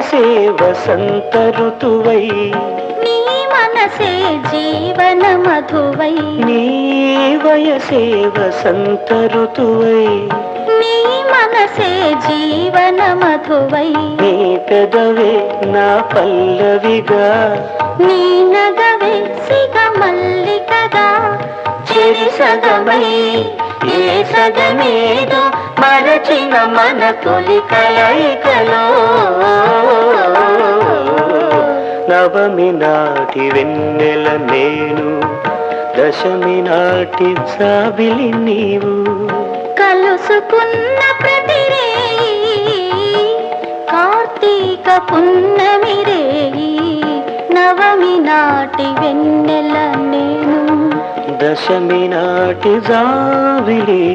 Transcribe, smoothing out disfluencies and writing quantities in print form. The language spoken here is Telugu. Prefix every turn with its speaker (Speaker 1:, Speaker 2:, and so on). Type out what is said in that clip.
Speaker 1: వయసే వసంత ఋతువై
Speaker 2: నీ మనసే జీవన మధువై
Speaker 1: నీ వయసే వసంత ఋతువై
Speaker 2: నీ మనసే జీవన మధువై
Speaker 1: నీ పెదవే నా పల్లవిగా
Speaker 2: నీ నగవే సిగ మల్లికగా
Speaker 1: చెరి సగమై ఏ సగమేదో మరచిన మన తొలి కలయికలో నవమి నాటి వెన్నెల నేను దశమి నాటి జాబిలి నీవు
Speaker 2: కలుసుకున్న ప్రతి రేయి కార్తీక పున్నమి రేయి నవమి నాటి వెన్నెల నేను
Speaker 1: దశమి నాటి జాబిలి